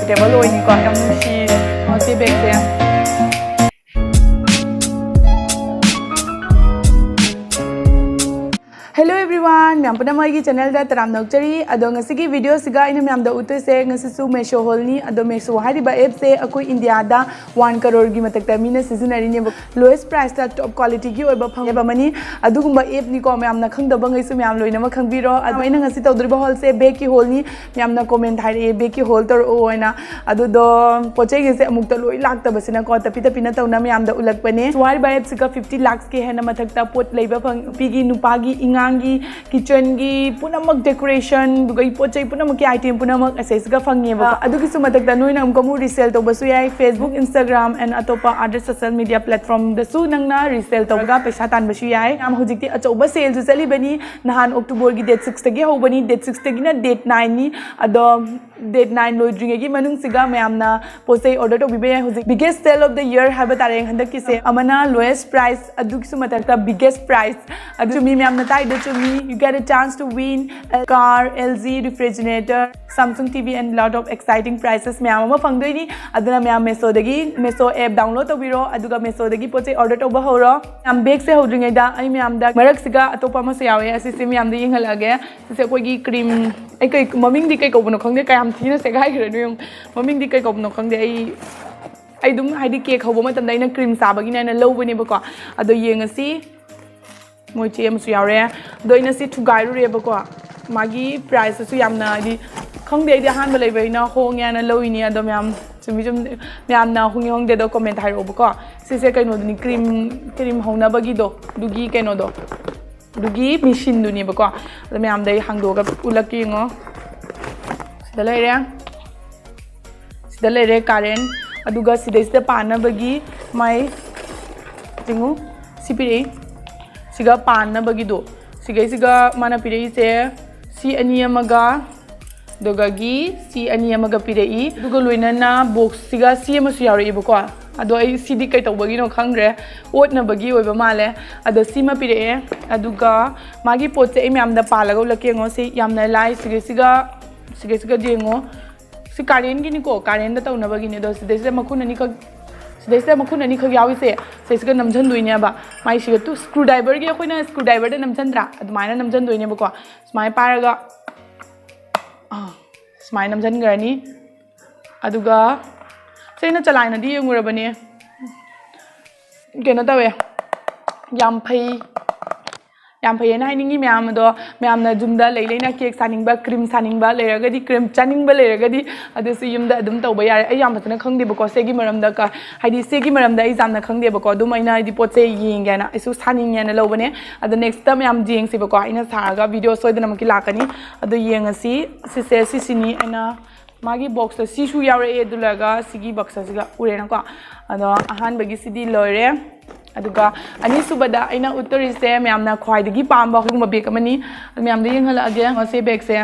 comfortable ꯑꯣꯏꯅꯤꯀꯣ ꯌꯥꯝ ꯅꯨꯡꯁꯤ ꯁꯤ ꯕꯦꯒꯁꯦ Hello everyone, myam puna mai gi channel da taram nokchari ado ngasi gi video siga ina myam da utoi se ngasi su Meesho hol ni ado Meesho hari ba app se akoi India da 1 crore gi matak ta mina seasonary ne lowest price ta top quality gi oiba phang ba mani adu gumba app ni ko myam na khang da ba ngai su myam loina ma khang biro ado ina ngasi tawdri ba hol se bag ki hol ni myam na comment hai bag ki hol tor o ina adu do pochai gi se amuk ta loi lak ta basina ko tapi na taw na myam da ulak pane swari ba app siga 50 lakhs ke hena matak ta pot leiba phang pi gi nupa gi inga kitchen gi punamak decoration dugai pochai punamak item punamak access ga fangi ba adu ki sumatak da noina am komu resell to basu yai Facebook Instagram and atopa other social media platform da su nangna resell to ga paisa tan basu yai am hojikti achoba sale ju chali bani nahan October gi date 6 tagi hobani date 6 tagi na date 9 ni ado date 9 loidring gi manung siga mayam na posai order to bibe hojik biggest sale of the year haba tare handak ki se amana lowest price adu ki sumatak da biggest price adu mi mayam na tai da you get a chance to win a car, LG refrigerator, Samsung TV and lot of exciting prizes myam ama phangdoi ni aduna myam Meesho app download tobiro aduga Meesho dagi pochai order toba horo am bag se hodringai da ai myam da marak siga atopa ma se yawe asisi myam da yingal age se koi gi cream ai kai maming di kai ko bono khangde kai am thina se gai gre no maming di kai ko bono khangde ai dum haidi cake hobo ma tam dai na cream sa bagi na low bani ba ko ado yengasi moi che am su yaure do ina si thugai ru re ba ko magi price su yamna di khangde di han ba lei bai na hong ya na lowi ni ado myam chumi chum myam na hong de do comment hai ro ba ko si se kai no ni cream hong na bagi do dugi kai no do dugi machine du ni ba ko ado myam dai hang do ga ulak ki ngo sida lei re karen aduga sidai sida pana bagi mai tingu sipiri siga pan na bagi do siga mana pirei se si ani amaga doga gi si ani amaga pirei duga loina na box siga si ama su yare ibo ko ado ai si di kai to bagi no khangre ot na bagi oi ba male ado si ma pirei aduga magi pot se em yam da palaga ulake ngo se yam na lai siga jengo si karen gi ni ko karen da to na bagi ne do se makun ani ka Desa makun ani khag yawi se siga namjan duine ba mai siga tu screwdriver gi khoina screwdriver da namjan dra admaina namjan duine ba ko smai paraga smai namjan garani aduga seina chalaina di yungura bane kena tawe yam phai na haningi myam do myam na jumda leina cake saning ba cream saning ba leraga di cream chaning ba leraga di adu si yumda adum tawba yare ai yam batna khangde ba ko segi maram da ka haidi segi maram da exam na khangde ba ko dum aina di poche yinga na isu saning ya na lobane adu next time yam jing si ba ko aina saraga video soidana maki lakani adu yenga si sini aina magi box ta si shu yare e dulaga sigi box siga urena ko ado ahan bagi sidi loire aduga ani subada aina uttori se myamna khwaidagi pamba hugma bag amani myamda yenghala age ngase bag se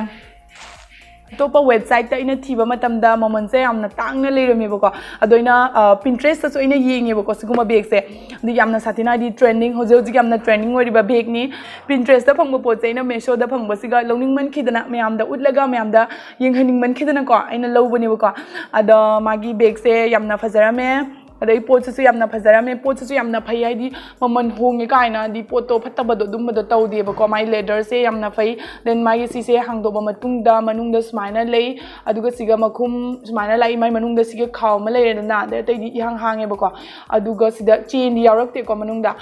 topa website ta ina thiba matamda momon se yamna tangna leirame bako adoina Pinterest so ina yenge bako siguma bag se di yamna satina di trending hoji yamna trending ori ba bag ni Pinterest ta phangba pot se ina Meesho da phangba siga lowning man khidana myamda utlaga myamda yenghaning man khidana ko ina lowbani bako ado magi bag se yamna fazarame adai pot su yamna phazarame pot su yamna phai ai di maman honge kaina di poto phattaba do dum do taw de ba ko mai leather se yamna phai then mai si se hang do ba matung da manung da smaina lei aduga siga makhum smaina lai mai manung da siga khaw ma lei na da tai di hang hange ba ko aduga sida chain di yarak te ko manung da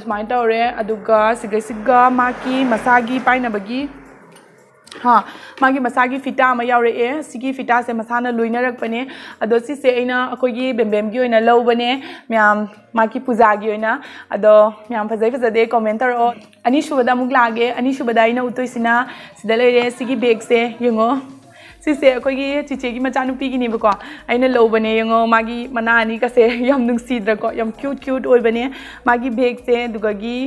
smaina tawre aduga siga maki masagi paina bagi magi masagi fita ma yaure e sigi fita se masana loina rak pane ado si se aina akogi bembem gi oina low bane myam maki puja gi oina ado myam phazade commenter o ani shubada muk lage ani shubada aina utoisina sida lere sigi bag se yengo si se akogi chiche gi macha nupi gi ni ba ko aina low bane yengo magi mana ani ka se yam nung sidra ko yam cute oi bane magi bag se duga gi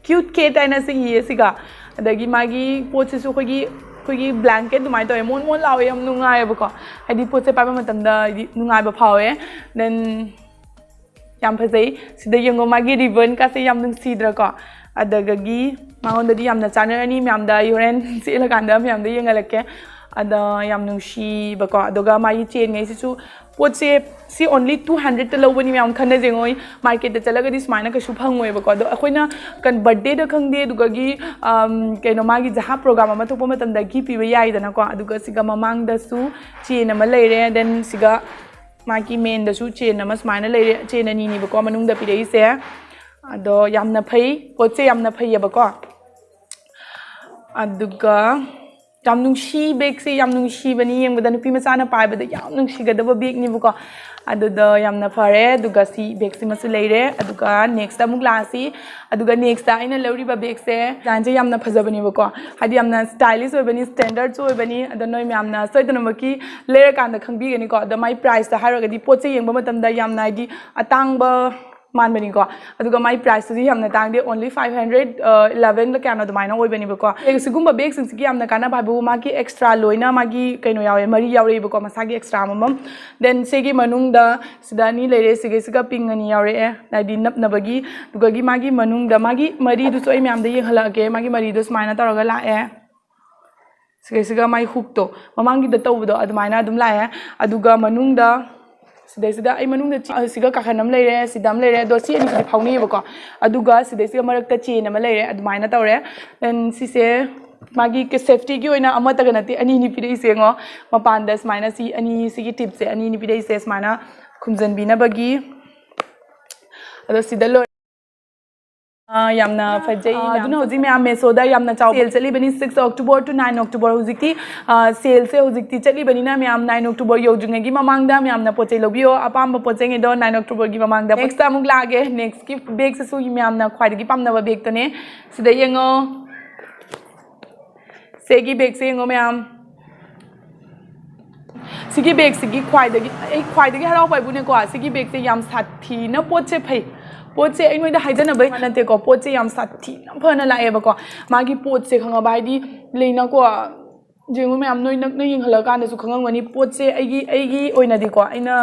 cute ke taina se ye siga adagi magi pot se so kogi blanket dumai to mon lawe yam nungai ba ko hadi pot se pa ba matam da nungai ba phawe then yam phazai sida yengo magi ribbon ka se yam nung sidra ko adagagi mangon da di yam na channel ani myam da yoren se la kan da myam da yengalake ada yam nungshibako aduga mai chain ngai sisu potse si only 200 ta lobani myam khana jengoi market ta chalaga di smaina ka su phangoi bako do akoina kan birthday da khangde aduga gi kaino magi jaha program ama thokpa matam da gi piba yai dana ko aduga siga mamang da su chain ama leire then siga magi main da su chain ama smaina leire chain ani ni bako manung da pirei se ado yamna phai potse yamna phai bako aduga yam nungshi bag se yam nungshi bani yengda nupi macha na pai bada yam nungshi ga daba bag ni buko aduda yamna phare aduga si bag se masu leire aduga next amuk lasi aduga next ta ina lori ba bag se janje yamna phajabani buko hadi yamna stylish oibani standard so oibani adonoi myamna soidana maki leire kan da khangbi gani ko the my price ta haraga di pot se yengba matam da yamna di atangba man bani ko aduga my price ji yamna tangde only 511 la kana dumaina oi bani ko sigumba bag sing sigi yamna kana babu magi extra loina magi kaino yawe mari yaure ko masagi extra mamam then segi manung da sidani leire sigi siga pingani yaure nadi napnabagi duga gi magi manung da magi mari du so ai myam da yenghala ke magi mari du smaina taraga la siga mai hook to mamangi da tawdo adumaina adum la aduga manung da sida ai manung da siga kakhanam leire sidam leire do si ani si phawni bako aduga sida siga marakta chain ama leire adumaina tawre then sise magi ke safety gi oina ama taganati ani ni pidei sengo mapan da smaina si ani sigi tip se ani ni pidei se smaina khumjan bina bagi ado sida lo yamna fajai aduna hoji me Meesho da yamna chaw sale chali bani 6 October to 9 October hojikti sale se hojikti chali bani na me 9 October yojunga gi mamang da me amna pochai lobio apam ba pochai do 9 October gi mamang da next amuk lage next ki bag se su me amna khwai gi pamna ba bag tane sida yengo segi bag se yengo me am sigi bag sigi khwai da gi harau pai bu ne ko sigi bag se yam sathi na poche phai पोचे I Huygens भाई नते को पोचे याम साथी फना लाए बको मागी पोचे खंगा बाइदी लेना को जेंगु ma'am नोय नक नोय हला कान सु खंगमनी पोचे आईगी ओइनादी को आइना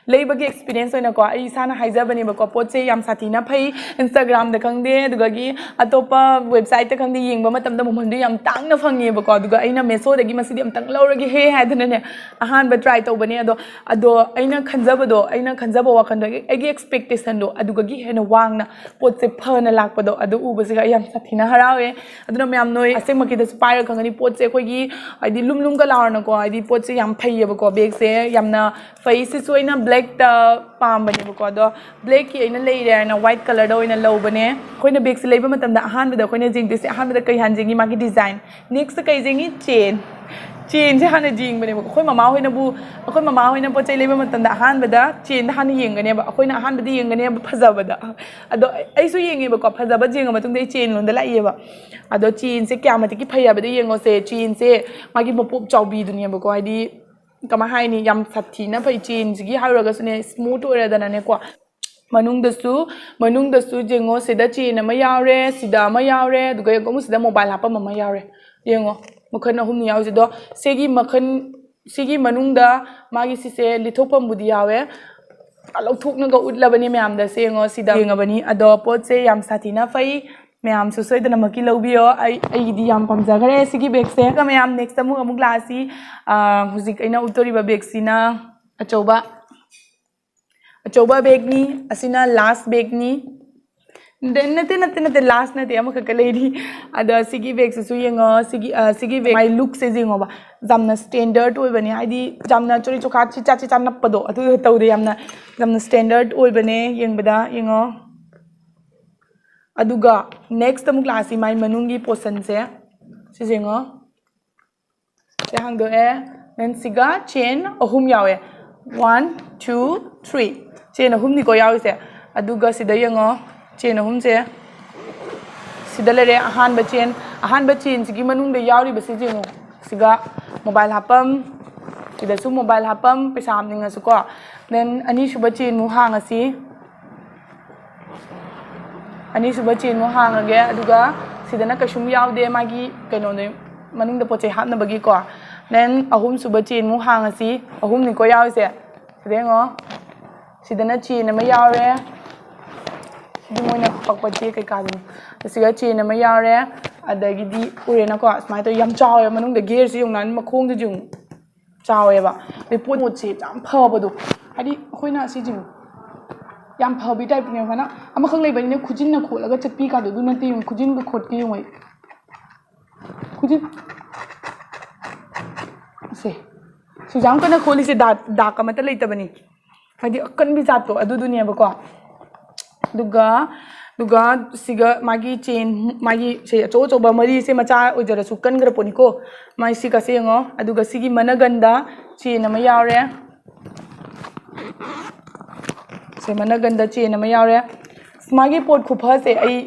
लेबगे एक्सपीरियंस ओइना को आई साना हाइजबनी बको पोचे याम साथी ना फई इंस्टाग्राम द खंगदे दुगागी अतोपा वेबसाइट त खंगदे येंगबा मतम द मोहंदु याम तांग ना फंगे बको दुगा आइना मेसो दगी मसिदी याम तंग लौरगी हे हादने ने अहान ब ट्राई तौबने अदो आइना खंजबो वाखन द एगी एक्सपेक्टेशन दो अदुगागी हेन वांगना पोचे फना लाकपदो अदु उबसिगा याम साथी ना हरावे अदुना मैम नोय असेमकी द स्पायर खंगनी पोचे कोगी आइदी लुम का लारन को आइदी पोचे याम फैये बको बेग से यामना फई से सोइना ब्लैक ता पाम बने बको दो ब्लैक की आइना लेरे ना व्हाइट कलर दो इना लो बने कोइना बेग से लेबा मतम दा अहान बदा कोइना जिंग से अहान बदा कई हान जिंगी मागी डिजाइन नेक्स्ट कई जिंगी चेन से हाना जिंग बने बको खोय मामा होइना पोचे लेबा मतम दा अहान बदा चेन हाना येंगने बा खोइना अहान बदा येंगने फजाबदा अदो आइसु येंगे बको फजाबा जिंग मतम दे चेन लोंदा लाइएबा अदो चेन से क्या मति की फैयाबदा येंगो से चेन से मागी मपुप चाउबी दुनिया बको आइदी कमा हाइनी याम साथी ना फै चेन जिगी हाउरगसने स्मूथ ओरेदना ने को मनुंगदसु जेंगो सिदा चेन अमा यावरे सिदा अमा यावरे दुगा यगो सिदा मोबाइल हापा ममा यावरे येंगो मखन अहुम नि यावजे दो सिगी मनुंगदा मागी सिसे लिथोपम बुदी यावे अलौथोकनगा उडलबनी म्याम द सेंगो सिदा येंगबनी अदो पोचे याम साथी ना फै मैम सोइदना मकी लौबियो आई याम पमजगरे सिगी बेग से मैम नेक्स्ट अमुक लासी हुजिक अइना उतोरिबा बेग सिना अचौबा बेग नि असिना लास्ट बेग नि देन नते लास्ट नते अमुक कलेरी अदा सिगी बेग से सुयंगो सिगी बेग माय लुक से जिंगोबा जामना स्टैंडर्ड ओइबने आइदी जामना चोरी चोखा चिचा चिचा नपदो अदु तौदे जामना स्टैंडर्ड ओइबने येंगबदा येंगो अदुगा नेक्स्ट अमुक लासी माय मनुंगी पोसन से सिजेंगो से हांगदो देन सिगा चेन अहुम यावे 1 2 3 चेन अहुम निको यावे से अदुगा सिदा येंगो चेन अहुम से सिदा लेरे अहान बचेन सिगी मनुंग दे यावरी बसे जेंगो सिगा मोबाइल हापम सिदा सु मोबाइल हापम पैसा हामनिंगा सुको देन अनि सुबा चेन मु हांगासी अनि सुबह चेन मो हांगे अदुगा सिदना कसुम यावदे मागी कइनो ने मनुंग द पोचे हापना बगी को देन अहुम सुबह चेन मो हांगासी अहुम नि को यावसे सिदेंगो सिदना चेन मा यावरे सिदि मोइना पकपचे कई का सिगा चेन मा यावरे ꯑꯗꯒꯤꯗꯤ ꯎꯔꯦꯅꯀꯣ ꯁꯨꯃꯥꯏꯅ ꯇꯧꯋꯤ ꯌꯥꯝ ꯆꯥꯎꯋꯦꯕ ꯃꯅꯨꯡꯗ ꯒꯤꯌꯔꯁꯤ ꯌꯦꯡꯉꯨ ꯃꯈꯣꯡꯁꯤ ꯌꯦꯡꯉꯨ ꯆꯥꯎꯋꯦꯕ ꯑꯗꯩ ꯄꯣꯠꯁꯦ ꯌꯥꯝ ꯐꯕꯗꯣ ꯍꯥꯏꯗꯤ ꯑꯩꯈꯣꯏꯅ ꯑꯁꯤꯁꯦ ꯌꯥꯝ ꯐꯕꯤ ꯇꯥꯏꯞꯅꯦ ꯑꯩꯈꯣꯏꯅ ꯑꯃꯈꯛ ꯂꯩꯕꯅꯤꯅ ꯈꯨꯖꯤꯟꯅ ꯈꯣꯠꯂꯒ ꯆꯠꯄꯤ ꯀꯥꯟꯗ ꯑꯗꯨ ꯅꯠꯇꯦ ꯌꯦꯡꯉꯨ ꯈꯨꯖꯤꯟꯒ ꯈꯣꯠꯀꯦ ꯌꯦꯡꯉꯨ ꯈꯨꯖꯤꯟ ꯁꯦ ꯁꯤꯁꯦ ꯌꯥꯝ ꯀꯟꯅ ꯈꯣꯠꯂꯤꯁꯦ ꯗꯥꯛ ꯑꯃꯠꯇ ꯂꯩꯇꯕꯅꯤ ꯍꯥꯏꯗꯤ ꯑꯀꯟꯕꯤ ꯖꯥꯠꯇꯣ ꯑꯗꯨꯗꯨꯅꯦꯕꯀꯣ ꯑꯗꯨꯒ ꯁꯤꯒ ꯃꯥꯒꯤ ꯆꯦꯟ ꯃꯥꯒꯤ ꯁꯦ ꯑꯆꯧ ꯑꯆꯧꯕ ꯃꯔꯤꯁꯦ ꯃꯆꯥ ꯑꯣꯏꯖꯔꯁꯨ ꯀꯟꯈ꯭ꯔ ꯄꯣꯠꯅꯤꯀꯣ ꯃꯥꯏ ꯁꯤꯒꯁꯦ ꯌꯦꯡꯉꯣ ꯑꯗꯨꯒ ꯁꯤꯒꯤ ꯃꯅꯒꯟꯗ ꯆꯦꯟ ꯑꯃ ꯌꯥꯎꯔꯦ ꯁꯦ ꯃꯅꯒꯟꯗ ꯆꯦꯟ ꯑꯃ ꯌꯥꯎꯔꯦ ꯃꯥꯒꯤ ꯄꯣꯠ ꯈꯨꯐꯁꯦ ꯑꯩ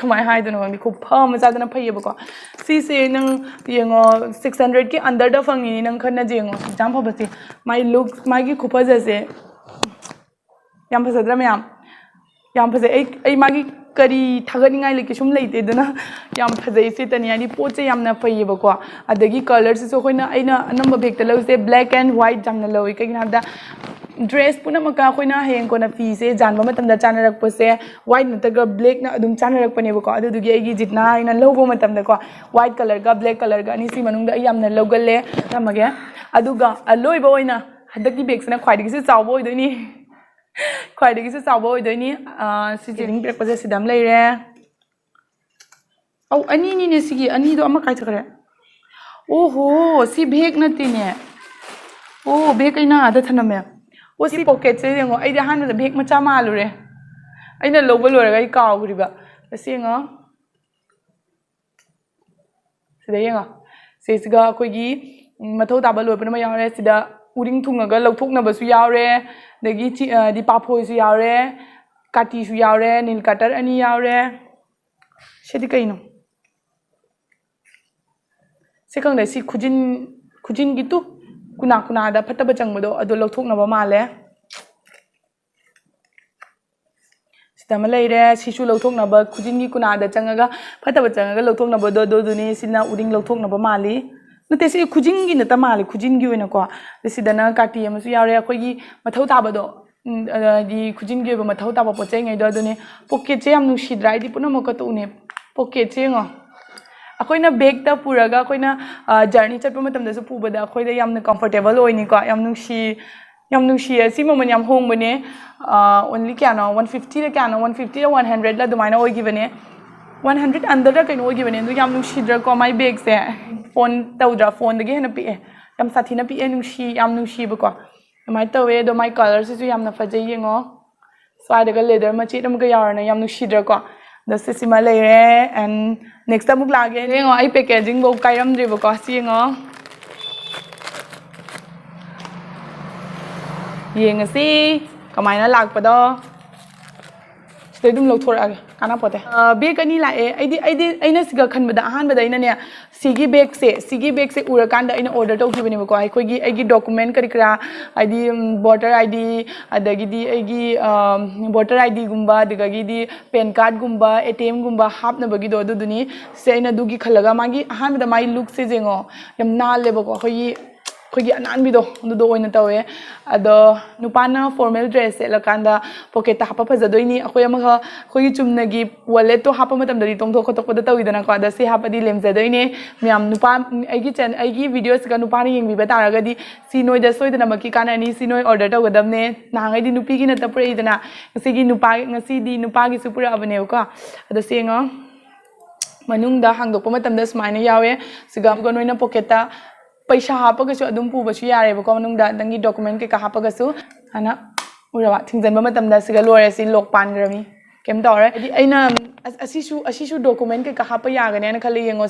ꯀꯃꯥꯏꯅ ꯍꯥꯏꯗꯣꯏꯅꯣ ꯈꯪꯗꯦ ꯈꯨꯐ ꯑꯃ ꯆꯥꯗꯅ ꯐꯩꯌꯦꯕꯀꯣ ꯁꯤꯁꯦ ꯅꯪ ꯌꯦꯡꯉꯣ 600ꯀꯤ ꯑꯟꯗꯔꯗ ꯐꯪꯉꯤꯅꯤ ꯅꯪ ꯈꯟꯅꯖꯦ ꯌꯦꯡꯉꯣ ꯌꯥꯝ ꯐꯕꯁꯦ ꯃꯥꯏ ꯂꯨꯛ ꯃꯥꯒꯤ ꯈꯨꯐꯖꯁꯦ ꯌꯥꯝ ꯐꯖꯗ꯭ꯔꯥ ꯃꯌꯥꯝ ꯌꯥꯝ ꯐꯖꯩ ꯑꯩ ꯃꯥꯒꯤ ꯀꯔꯤ ꯊꯥꯒꯠꯅꯤꯡꯉꯥꯏ ꯂꯩ ꯀꯩꯁꯨꯝ ꯂꯩꯇꯦ ꯑꯗꯨꯅ ꯌꯥꯝ ꯐꯖꯩ ꯁꯤꯇꯅꯤ ꯍꯥꯏꯗꯤ ꯄꯣꯠꯁꯦ ꯌꯥꯝꯅ ꯐꯩꯌꯦꯕꯀꯣ ꯑꯗꯒꯤ ꯀꯂꯔꯁꯤꯁꯨ ꯑꯩꯅ ꯑꯅꯝꯕ ꯕꯦꯒꯇ ꯂꯧꯔꯤꯁꯦ ꯕ꯭ꯂꯦꯛ ꯑꯦꯟ ꯋꯥꯏꯠ ꯌꯥꯝꯅ ꯂꯧꯏ ꯀꯩꯒꯤꯅꯣ ꯍꯥꯏꯕꯗ ꯗ꯭ꯔꯦꯁ ꯄꯨꯝꯅꯃꯛꯀ ꯑꯩꯈꯣꯏꯅ ꯍꯌꯦꯡ ꯀꯣꯟꯅ ꯐꯤꯁꯦ ꯖꯥꯟꯕ ꯃꯇꯝꯗ ꯆꯥꯅꯔꯛꯄꯁꯦ ꯋꯥꯏꯠ ꯅꯠꯇ꯭ꯔꯒ ꯕ꯭ꯂꯦꯛꯅ ꯑꯗꯨꯝ ꯆꯥꯅꯔꯛꯄꯅꯦꯕꯀꯣ ꯑꯗꯨꯗꯨꯒꯤ ꯑꯩꯒꯤ ꯖꯤꯠꯅꯥ ꯑꯩꯅ ꯂꯧꯕ ꯃꯇꯝꯗꯀꯣ ꯋꯥꯏꯠ ꯀꯂꯔꯒ ꯕ꯭ꯂꯦꯛ ꯀꯂꯔꯒ ꯑꯅꯤꯁꯤ ꯃꯅꯨꯡꯗ ꯑꯩ ꯌꯥꯝꯅ ꯂꯧꯒꯜꯂꯦ ꯊꯝꯃꯒꯦ ꯑꯗꯨꯒ ꯑꯂꯣꯏꯕ ꯑꯣꯏꯅ ꯍꯟꯗꯛꯀꯤ ꯕꯦꯒꯁꯤꯅ ꯈ꯭ꯋꯥꯏꯗꯒꯤꯁꯨ ꯆꯥꯎꯕ ꯑꯣꯏꯗꯣꯏꯅꯤ ꯈ꯭ꯋꯥꯏꯗꯒꯤꯁꯨ ꯆꯥꯎꯕ ꯑꯣꯏꯗꯣꯏꯅꯤ ꯁꯤꯁꯦ ꯂꯤꯡ ꯄꯤꯔꯛꯄꯁꯦ ꯁꯤꯗ ꯑꯃ ꯂꯩꯔꯦ ꯑꯧ ꯑꯅꯤꯅꯤꯅꯦ ꯁꯤꯒꯤ ꯑꯅꯤꯗꯣ ꯑꯃ ꯀꯥꯏꯆꯠꯈ꯭ꯔꯦ ꯑꯣꯍꯣ ꯁꯤ ꯕꯦꯒ ꯅꯠꯇꯦꯅꯦ ꯑꯣ ꯕꯦꯒ ꯑꯩꯅ ꯑꯥꯗ ꯊꯅꯝꯃꯦ ꯑꯣ ꯁꯤ ꯄꯣꯀꯦꯠꯁꯦ ꯌꯦꯡꯉꯣ ꯑꯩꯗꯤ ꯑꯍꯥꯟꯕꯗ ꯕꯦꯒ ꯃꯆꯥ ꯃꯥꯜꯂꯨꯔꯦ ꯑꯩꯅ ꯂꯧꯕ ꯂꯣꯏꯔꯒ ꯑꯩ ꯀꯥꯎꯈ꯭ꯔꯤꯕ ꯑꯁꯤ ꯌꯦꯡꯉꯣ ꯁꯤꯗ ꯌꯦꯡꯉꯣ ꯁꯤꯁꯤꯒ ꯑꯩꯈꯣꯏꯒꯤ ꯃꯊꯧ ꯇꯥꯕ ꯂꯣꯏ ꯄꯨꯝꯅꯃꯛ ꯌꯥꯎꯔꯦ ꯁꯤꯗ ꯎꯔꯤꯡ ꯊꯨꯡꯉꯒ ꯂꯧꯊꯣꯛꯅꯕꯁꯨ ꯌꯥꯎꯔꯦ ꯑꯗꯒꯤ ꯄꯥꯐꯣꯏꯁꯨ ꯌꯥꯎꯔꯦ ꯀꯥꯇꯤꯁꯨ ꯌꯥꯎꯔꯦ ꯅꯤꯜ ꯀꯇꯔ ꯑꯅꯤ ꯌꯥꯎꯔꯦ ꯁꯤꯗꯤ ꯀꯩꯅꯣ ꯁꯤ ꯈꯪꯗꯦ ꯁꯤ ꯈꯨꯖꯤꯟꯒꯤ ꯀꯨꯅꯥꯗ ꯐꯠꯇꯕ ꯆꯪꯕꯗꯣ ꯑꯗꯨ ꯂꯧꯊꯣꯛꯅꯕ ꯃꯥꯜꯂꯦ ꯁꯤꯗ ꯑꯃ ꯂꯩꯔꯦ ꯁꯤꯁꯨ ꯂꯧꯊꯣꯛꯅꯕ ꯈꯨꯖꯤꯟꯒꯤ ꯀꯨꯅꯥꯗ ꯆꯪꯉꯒ ꯐꯠꯇꯕ ꯆꯪꯉꯒ ꯂꯧꯊꯣꯛꯅꯕꯗꯣ ꯑꯗꯨꯗꯨꯅꯤ ꯁꯤꯅ ꯎꯔꯤꯡ ꯂꯧꯊꯣꯛꯅꯕ ꯃꯥꯜꯂꯤ ꯅꯠꯇꯦ ꯁꯤ ꯈꯨꯖꯤꯟꯒꯤ ꯅꯠꯇ ꯃꯥꯜꯂꯤ ꯈꯨꯖꯤꯟꯒꯤ ꯑꯣꯏꯅꯀꯣ ꯁꯤꯗꯅ ꯀꯥꯇꯤ ꯑꯃꯁꯨ ꯌꯥꯎꯔꯦ ꯑꯩꯈꯣꯏꯒꯤ ꯃꯊꯧ ꯇꯥꯕꯗꯣ ꯍꯥꯏꯗꯤ ꯈꯨꯖꯤꯟꯒꯤ ꯑꯣꯏꯕ ꯃꯊꯧ ꯇꯥꯕ ꯄꯣꯠ ꯆꯩꯉꯩꯗꯣ ꯑꯗꯨꯅꯦ ꯄꯣꯀꯦꯠꯁꯦ ꯌꯥꯝ ꯅꯨꯡꯁꯤꯗ꯭ꯔꯥ ꯍꯥꯏꯗꯤ ꯄꯨꯝꯅꯃꯛꯀ ꯇꯧꯅꯦ ꯄꯣꯀꯦꯠꯁꯦ ꯌꯦꯡꯉꯣ ꯑꯩꯈꯣꯏꯅ ꯕꯦꯒꯇ ꯄꯨꯔꯒ ꯑꯩꯈꯣꯏꯅ ꯖꯔꯅꯤ ꯆꯠꯄ ꯃꯇꯝꯗꯁꯨ ꯄꯨꯕꯗ ꯑꯩꯈꯣꯏꯗ ꯌꯥꯝꯅ ꯀꯝꯐꯣꯔꯇꯦꯕꯜ ꯑꯣꯏꯅꯤꯀꯣ ꯌꯥꯝ ꯅꯨꯡꯁꯤꯌꯦ ꯁꯤ ꯃꯃꯜ ꯌꯥꯝ ꯍꯣꯡꯕꯅꯦ ꯑꯣꯟꯂꯤ ꯀꯌꯥꯅꯣ 150ꯗꯀꯌꯥꯅೋ 150ꯗ 100ꯗ ꯑꯗꯨꯃꯥꯏꯅ ꯑꯣꯏꯈꯤꯕꯅꯦ 100 ꯑꯟꯗꯔꯗ ꯀꯩꯅꯣ ꯑꯣꯏꯈꯤꯕꯅꯦ ꯑꯗꯨ ꯌꯥꯝ ꯅꯨꯡꯁꯤꯗ꯭ꯔꯀꯣ ꯃꯥꯏ ꯕꯦꯒꯁꯦ ꯐꯣꯟ ꯇꯧꯗ꯭ꯔꯥ ꯐꯣꯟꯗꯒꯤ ꯍꯦꯟꯅ ꯄꯤꯛꯑꯦ ꯌꯥꯝ ꯁꯥꯊꯤꯅ ꯄꯤꯛꯑꯦ ꯌꯥꯝ ꯅꯨꯡꯁꯤꯕꯀꯣ ꯑꯗꯨꯃꯥꯏꯅ ꯇꯧꯋꯦ ꯑꯗꯣ ꯃꯥꯏ ꯀꯂꯔꯁꯤꯁꯨ ꯌꯥꯝꯅ ꯐꯖꯩ ꯌꯦꯡꯉꯣ ꯁ꯭ꯋꯥꯏꯗꯒ ꯂꯦꯗꯔ ꯃꯆꯦꯠ ꯑꯃꯒ ꯌꯥꯎꯔꯅ ꯌꯥꯝ ꯅꯨꯡꯁꯤꯗ꯭ꯔꯀꯣ ꯑꯗꯣ ꯁꯤꯁꯤꯃ ꯂꯩꯔꯦ ꯑꯦꯟ ꯅꯦꯛꯁꯇ ꯑꯃꯨꯛ ꯂꯥꯛꯑꯒꯦ ꯌꯦꯡꯉꯣ ꯑꯩ ꯄꯦꯀꯦꯖꯤꯡꯐꯧ ꯀꯥꯏꯔꯝꯗ꯭ꯔꯤꯕꯀꯣ ꯁꯤ ꯌꯦꯡꯉꯣ ꯌꯦꯡꯉꯁꯤ ꯀꯃꯥꯏꯅ ꯂꯥꯛꯄꯗꯣ ꯁꯤꯗꯩ ꯑꯗꯨꯝ ꯂꯧꯊꯣꯔꯛꯑꯒꯦ ꯀꯥꯟꯅꯄꯣꯠꯇꯦ ꯕꯦꯒ ꯑꯅꯤ ꯂꯥꯛꯑꯦ ꯑꯩꯅ ꯁꯤꯒ ꯈꯟꯕꯗ ꯑꯍꯥꯟꯕꯗ ꯑꯩꯅꯅꯦ ꯁꯤꯒꯤ ꯕꯦꯒꯁꯦ ꯎꯔꯀꯥꯟꯗ ꯑꯩꯅ ꯑꯣꯔꯗꯔ ꯇꯧꯈꯤꯕꯅꯦꯕꯀꯣ ꯑꯩꯒꯤ ꯗꯣꯀꯨꯃꯦꯟ ꯀꯔꯤ ꯀꯔꯥ ꯍꯥꯏꯗꯤ ꯚꯣꯇꯔ ꯑꯥꯏ ꯗꯤ ꯑꯗꯒꯤꯗꯤ ꯑꯩꯒꯤ ꯚꯣꯇꯔ ꯑꯥꯏ ꯗꯤꯒꯨꯝꯕ ꯑꯗꯨꯗꯒꯤꯗꯤ ꯄꯦꯟ ꯀꯥꯔꯠꯒꯨꯝꯕ ATM-ꯒꯨꯝꯕ ꯍꯥꯞꯅꯕꯒꯤꯗꯣ ꯑꯗꯨꯗꯨꯅꯤ ꯁꯦ ꯑꯩꯅ ꯑꯗꯨꯒꯤ ꯈꯜꯂꯒ ꯃꯥꯒꯤ ꯑꯍꯥꯟꯕꯗ ꯃꯥꯒꯤ ꯂꯨꯛꯁꯦ ꯌꯦꯡꯉꯣ ꯌꯥꯝ ꯅꯥꯜꯂꯦꯕꯀꯣ ꯑꯩꯈꯣꯏꯒꯤ ꯑꯅꯥꯟꯕꯤꯗꯣ ꯑꯗꯨꯗꯣ ꯑꯣꯏꯅ ꯇꯧꯋꯦ ꯑꯗꯣ ꯅꯨꯄꯥꯅ ꯐꯣꯔꯃꯦꯜ ꯗ꯭ꯔꯦꯁ ꯁꯦꯠꯂꯀꯥꯟꯗ ꯄꯣꯀꯦꯠꯇ ꯍꯥꯞꯄ ꯐꯖꯗꯣꯏꯅꯤ ꯑꯩꯈꯣꯏꯒꯤ ꯆꯨꯝꯅꯒꯤ ꯋꯥꯂꯦꯠꯇꯣ ꯍꯥꯞꯄ ꯃꯇꯝꯗꯗꯤ ꯇꯣꯡꯊꯣꯛ ꯈꯣꯠꯇꯣꯛꯄꯗ ꯇꯧꯋꯤꯗꯅꯀꯣ ꯑꯗ ꯁꯤ ꯍꯥꯞꯄꯗꯤ ꯂꯦꯝꯖꯗꯣꯏꯅꯦ ꯃꯌꯥꯝ ꯑꯩꯒꯤ ꯚꯤꯗꯤꯑꯣꯁꯤꯒ ꯅꯨꯄꯥꯅ ꯌꯦꯡꯕꯤꯕ ꯇꯥꯔꯒꯗꯤ ꯁꯤ ꯅꯣꯏꯗ ꯁꯣꯏꯗꯅꯃꯛꯀꯤ ꯀꯥꯟꯅꯅꯤ ꯁꯤ ꯅꯣꯏ ꯑꯣꯔꯗꯔ ꯇꯧꯒꯗꯕꯅꯦ ꯅꯍꯥꯟꯉꯩꯗꯤ ꯅꯨꯄꯤꯒꯤ ꯅꯠꯇ ꯄꯨꯔꯛꯏꯗꯅ ꯉꯁꯤꯗꯤ ꯅꯨꯄꯥꯒꯤꯁꯨ ꯄꯨꯔꯛꯑꯕꯅꯦꯕꯀꯣ ꯑꯗꯣ ꯁꯦꯡꯉꯣ ꯃꯅꯨꯡꯗ ꯍꯥꯡꯗꯣꯛꯄ ꯃꯇꯝꯗ ꯁꯨꯃꯥꯏꯅ ꯌꯥꯎꯋꯦ ꯁꯤꯒ ꯅꯣꯏꯅ ꯄꯣꯀꯦꯠꯇ ꯄꯩꯁꯥ ꯍꯥꯞꯄꯒꯁꯨ ꯑꯗꯨꯝ ꯄꯨꯕꯁꯨ ꯌꯥꯔꯦꯕꯀꯣ ꯃꯅꯨꯡꯗ ꯅꯪꯒꯤ ꯗꯣꯀꯨꯃꯦꯟ ꯀꯩꯀꯥ ꯍꯥꯞꯄꯒꯁꯨ ꯍꯥꯟꯅ ꯎꯔꯕ ꯊꯤꯡꯖꯤꯟꯕ ꯃꯇꯝꯗ ꯁꯤꯒ ꯂꯣꯏꯔꯦ ꯁꯤ ꯂꯣꯛ ꯄꯥꯟꯈ꯭ꯔꯃꯤ ꯀꯩꯝ ꯇꯧꯔꯦ ꯍꯥꯏꯗꯤ ꯑꯩꯅ ꯑꯁꯤꯁꯨ ꯗꯣꯀꯨꯃꯦꯟ ꯀꯩꯀꯥ ꯍꯥꯞꯄ ꯌꯥꯒꯅꯦꯅ ꯈꯜꯂꯤ ꯌꯦꯡꯉꯣ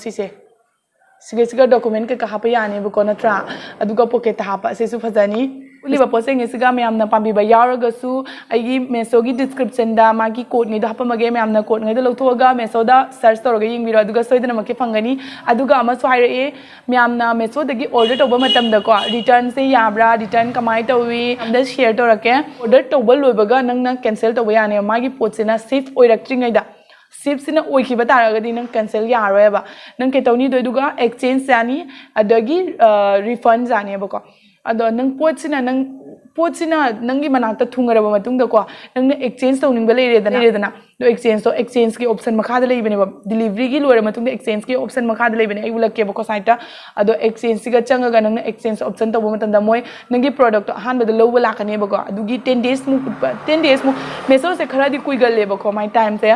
ꯁꯤꯒ ꯗꯣꯀꯨꯃꯦꯟ ꯀꯩꯀꯥ ꯍꯥꯞꯄ ꯌꯥꯅꯦꯕꯀꯣ ꯅꯠꯇ꯭ꯔꯥ ꯑꯗꯨꯒ ꯄꯣꯀꯦꯠꯇ ꯍꯥꯞꯄ ꯑꯁꯤꯁꯨ ꯐꯖꯅꯤ ꯎꯠꯂꯤꯕ ꯄꯣꯠꯆꯩꯉꯩꯁꯤꯒ ꯃꯌꯥꯝꯅ ꯄꯥꯝꯕꯤꯕ ꯌꯥꯎꯔꯒꯁꯨ ꯑꯩꯒꯤ ꯃꯦꯁꯣꯒꯤ ꯗꯤꯁꯀ꯭ꯔꯤꯞꯁꯟꯗ ꯃꯥꯒꯤ ꯀꯣꯗꯉꯩꯗꯣ ꯍꯥꯞꯄꯝꯃꯒꯦ ꯃꯌꯥꯝꯅ ꯀꯣꯗꯉꯩꯗꯣ ꯂꯧꯊꯣꯛꯑꯒ ꯃꯦꯁꯣꯗ ꯁꯔꯆ ꯇꯧꯔꯒ ꯌꯦꯡꯕꯤꯔꯣ ꯑꯗꯨꯒ ꯁꯣꯏꯗꯅꯃꯛꯀꯤ ꯐꯪꯒꯅꯤ ꯑꯗꯨꯒ ꯑꯃꯁꯨ ꯍꯥꯏꯔꯛꯑꯦ ꯃꯌꯥꯝꯅ ꯃꯦꯁꯣꯗꯒꯤ ꯑꯣꯔꯗꯔ ꯇꯧꯕ ꯃꯇꯝꯗꯀꯣ ꯔꯤꯇꯔꯟꯁꯦ ꯌꯥꯕ꯭ꯔꯥ ꯔꯤꯇꯔꯟ ꯀꯃꯥꯏꯅ ꯇꯧꯋꯤ ꯑꯝꯇ ꯁꯤꯌꯔ ꯇꯧꯔꯛꯀꯦ ꯑꯣꯔꯗꯔ ꯇꯧꯕ ꯂꯣꯏꯕꯒ ꯅꯪꯅ ꯀꯦꯟꯁꯦꯜ ꯇꯧꯕ ꯌꯥꯅꯦꯕ ꯃꯥꯒꯤ ꯄꯣꯠꯁꯤꯅ ꯁꯤꯐ ꯑꯣꯏꯔꯛꯇ꯭ꯔꯤꯉꯩꯗ ꯁꯤꯞꯁꯤꯅ ꯑꯣꯏꯈꯤꯕ ꯇꯥꯔꯒꯗꯤ ꯅꯪ ꯀꯦꯟꯁꯦꯜ ꯌꯥꯔꯣꯏꯕ ꯅꯪ ꯀꯩꯇꯧꯅꯤꯗꯣ ꯑꯗꯨꯒ ꯑꯦꯛꯆꯦꯟꯖ ꯌꯥꯅꯤ ꯑꯗꯒꯤ ꯔꯤꯐꯟ ꯌꯥꯅꯦꯕꯀꯣ ꯑꯗꯣ ꯅꯪ ꯄꯣꯠꯁꯤꯅ ꯅꯪ पोचना नंगी मनाता थुंगरबा मतुंगदको नंगने एक्सचेंज तौनिंगबा लेरेदना दो एक्सचेंज की ऑप्शन मखादा लेबने डिलीवरी की लोरे मतुंगदे एक्सचेंज की ऑप्शन मखादा लेबने आई उलक्केबको साइटा अदो एक्सचेंज सिगा चंगागा नंगने एक्सचेंज ऑप्शन तौबा मतंदा मोय नंगी प्रोडक्ट अहानबदा लौबा लाकनेबको अदुगी 10 days मु मेसो से खरादी कुइगलेबको माय टाइम से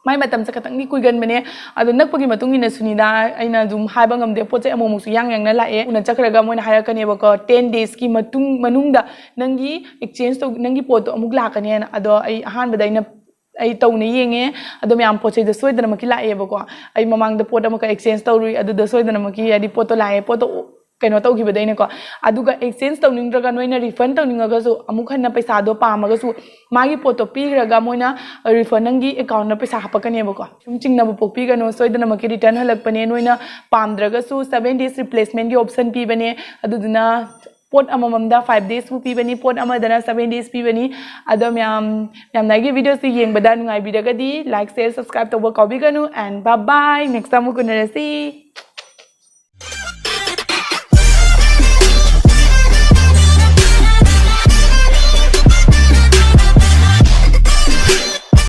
माय मतम से खतंगी कुइगनबने अदो नकपगी मतुंगी न सुनिदा आइना जुम हाइबा ngamde पोचे अमोमुसु यांग लाए उना चखरगा मोयना हायकनेबको 10 days की मनुंगदा नंगी एक्सचेंज तो नंगी पोतो अमुक लाकने अदो आई अहानबदा आइना आई तौने येंगे अदो म्याम पोचे द सोयदनमकी लाएबको आई ममांगदा पोट अमका एक्सचेंज तौरुई अदो द सोयदनमकी यादी पोतो लाए पोतो कनो तौखिबदैनको अदुगा एक्सचेंज तौनिंग्रगा नोइना रिफंड तौनिंगगासु अमुक हन्ना पैसादो पामगासु मागी पोतो पीग्रगा मोइना रिफंड नंगी अकाउंट ना पैसा हापकनेबको सुम चिंगनाबु पोपीगनो सोयदनमकी रिटर्न हलकपने नोइना पामद्रगासु 7 days रिप्लेसमेंट की ऑप्शन पीबने अदुदुना पोट अमममदा 5 days पु पीबनी पोट अमदना 7 days पीबनी अदो म्याम नागी वीडियो से येंगबदा नुंगाई बिरगदी लाइक शेयर सब्सक्राइब तौबा काउबिगनु and bye bye next time कुनरसी